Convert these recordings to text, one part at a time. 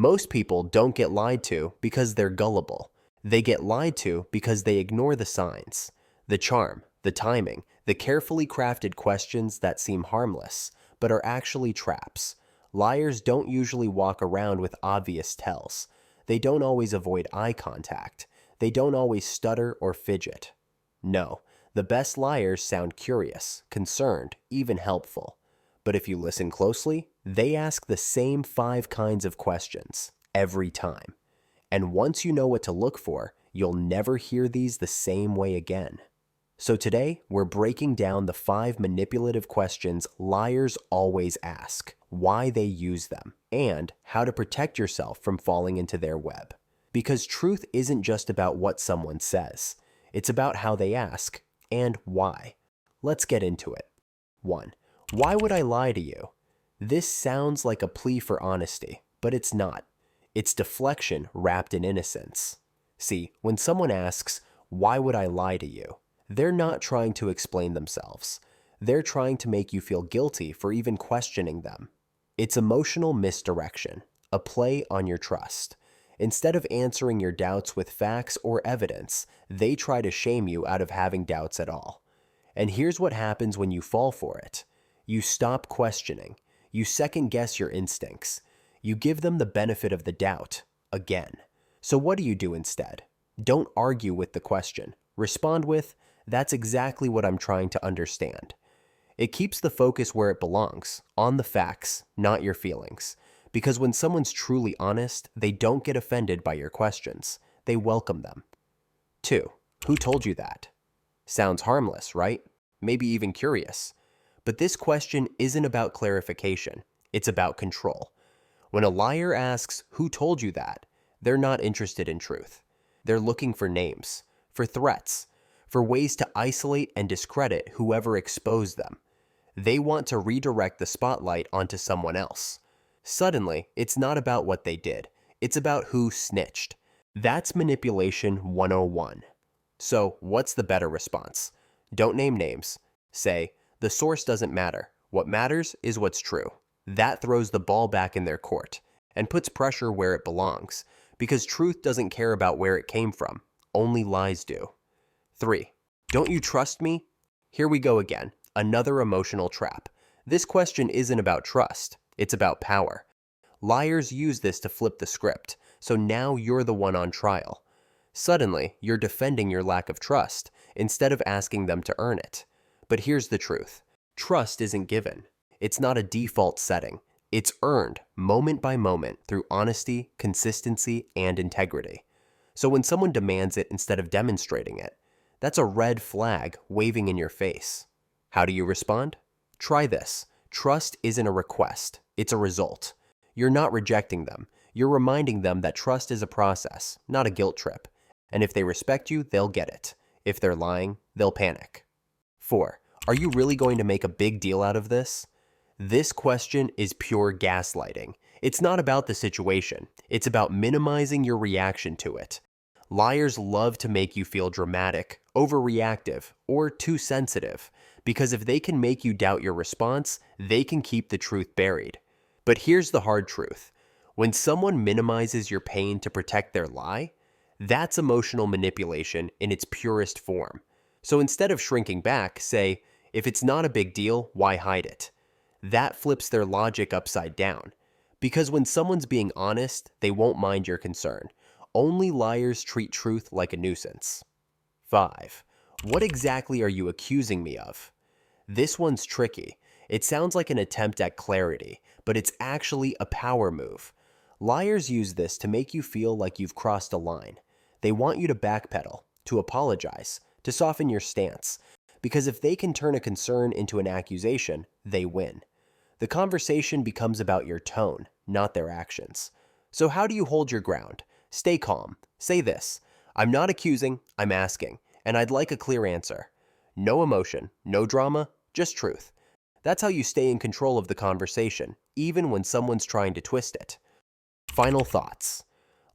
Most people don't get lied to because they're gullible. They get lied to because they ignore the signs, the charm, the timing, the carefully crafted questions that seem harmless, but are actually traps. Liars don't usually walk around with obvious tells. They don't always avoid eye contact. They don't always stutter or fidget. No, the best liars sound curious, concerned, even helpful. But if you listen closely, they ask the same 5 kinds of questions every time. And once you know what to look for, you'll never hear these the same way again. So today, we're breaking down the 5 manipulative questions liars always ask, why they use them, and how to protect yourself from falling into their web. Because truth isn't just about what someone says. It's about how they ask and why. Let's get into it. 1. Why would I lie to you? This sounds like a plea for honesty, but it's not. It's deflection wrapped in innocence. See, when someone asks, why would I lie to you? They're not trying to explain themselves. They're trying to make you feel guilty for even questioning them. It's emotional misdirection, a play on your trust. Instead of answering your doubts with facts or evidence, they try to shame you out of having doubts at all. And here's what happens when you fall for it. You stop questioning. You second-guess your instincts. You give them the benefit of the doubt, again. So what do you do instead? Don't argue with the question. Respond with, that's exactly what I'm trying to understand. It keeps the focus where it belongs, on the facts, not your feelings. Because when someone's truly honest, they don't get offended by your questions. They welcome them. 2. Who told you that? Sounds harmless, right? Maybe even curious. But this question isn't about clarification. It's about control. When a liar asks, who told you that? They're not interested in truth. They're looking for names, for threats, for ways to isolate and discredit whoever exposed them. They want to redirect the spotlight onto someone else. Suddenly, it's not about what they did. It's about who snitched. That's manipulation 101. So, what's the better response? Don't name names. Say, the source doesn't matter. What matters is what's true. That throws the ball back in their court and puts pressure where it belongs, because truth doesn't care about where it came from. Only lies do. 3. Don't you trust me? Here we go again. Another emotional trap. This question isn't about trust. It's about power. Liars use this to flip the script, so now you're the one on trial. Suddenly, you're defending your lack of trust instead of asking them to earn it. But here's the truth. Trust isn't given. It's not a default setting. It's earned moment by moment through honesty, consistency, and integrity. So when someone demands it instead of demonstrating it, that's a red flag waving in your face. How do you respond? Try this. Trust isn't a request. It's a result. You're not rejecting them. You're reminding them that trust is a process, not a guilt trip. And if they respect you, they'll get it. If they're lying, they'll panic. 4. Are you really going to make a big deal out of this? This question is pure gaslighting. It's not about the situation. It's about minimizing your reaction to it. Liars love to make you feel dramatic, overreactive, or too sensitive, because if they can make you doubt your response, they can keep the truth buried. But here's the hard truth. When someone minimizes your pain to protect their lie, that's emotional manipulation in its purest form. So instead of shrinking back, say, if it's not a big deal, why hide it? That flips their logic upside down. Because when someone's being honest, they won't mind your concern. Only liars treat truth like a nuisance. 5. What exactly are you accusing me of? This one's tricky. It sounds like an attempt at clarity, but it's actually a power move. Liars use this to make you feel like you've crossed a line. They want you to backpedal, to apologize, to soften your stance. Because if they can turn a concern into an accusation, they win. The conversation becomes about your tone, not their actions. So how do you hold your ground? Stay calm. Say this. I'm not accusing, I'm asking, and I'd like a clear answer. No emotion, no drama, just truth. That's how you stay in control of the conversation, even when someone's trying to twist it. Final thoughts.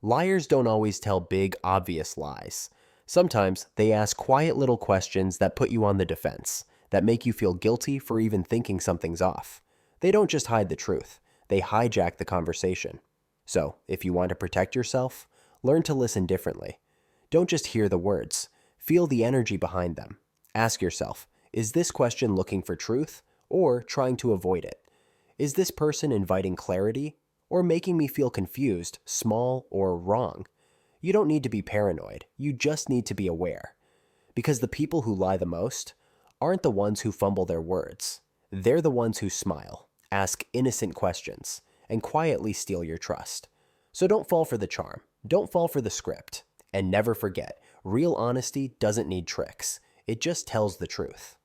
Liars don't always tell big, obvious lies. Sometimes they ask quiet little questions that put you on the defense, that make you feel guilty for even thinking something's off. They don't just hide the truth, they hijack the conversation. So, if you want to protect yourself, learn to listen differently. Don't just hear the words, feel the energy behind them. Ask yourself, is this question looking for truth or trying to avoid it? Is this person inviting clarity or making me feel confused, small, or wrong? You don't need to be paranoid, you just need to be aware. Because the people who lie the most aren't the ones who fumble their words. They're the ones who smile, ask innocent questions, and quietly steal your trust. So don't fall for the charm, don't fall for the script, and never forget, real honesty doesn't need tricks. It just tells the truth.